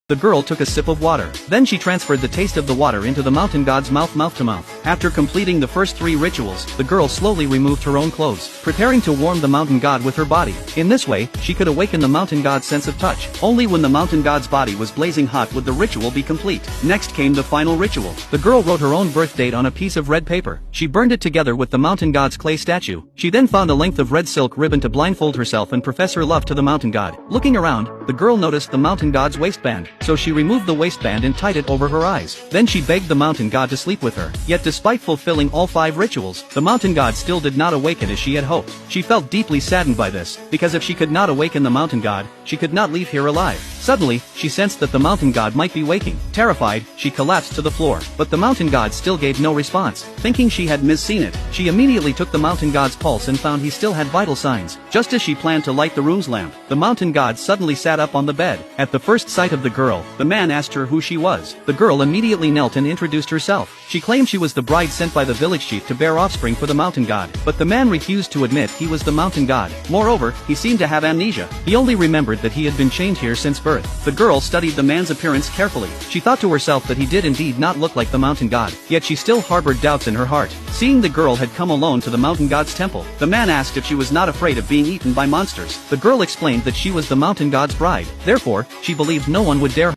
The girl took a sip of water. Then she transferred the taste of the water into the mountain god's mouth to mouth. After completing the first 3 rituals, the girl slowly removed her own clothes, preparing to warm the mountain god with her body. In this way, she could awaken the mountain god's sense of touch. Only when the mountain god's body was blazing hot would the ritual be complete. Next came the final ritual. The girl wrote her own birth date on a piece of red paper. She burned it together with the mountain god's clay statue. She then found a length of red silk ribbon to blindfold herself and profess her love to the mountain god. Looking around, the girl noticed the mountain god's waistband, so she removed the waistband and tied it over her eyes. Then she begged the mountain god to sleep with her. Yet despite fulfilling all 5 rituals, the mountain god still did not awaken as she had hoped. She felt deeply saddened by this, because if she could not awaken the mountain god, she could not leave here alive. Suddenly, she sensed that the mountain god might be waking. Terrified, she collapsed to the floor. But the mountain god still gave no response. Thinking she had misseen it, she immediately took the mountain god's pulse and found he still had vital signs. Just as she planned to light the room's lamp, the mountain god suddenly sat up on the bed. At the first sight of the girl, the man asked her who she was. The girl immediately knelt and introduced herself. She claimed she was the bride sent by the village chief to bear offspring for the mountain god. But the man refused to admit he was the mountain god. Moreover, he seemed to have amnesia. He only remembered that he had been chained here since birth. The girl studied the man's appearance carefully. She thought to herself that he did indeed not look like the mountain god, yet she still harbored doubts in her heart. Seeing the girl had come alone to the mountain god's temple, the man asked if she was not afraid of being eaten by monsters. The girl explained that she was the mountain god's bride. Therefore, she believed no one would dare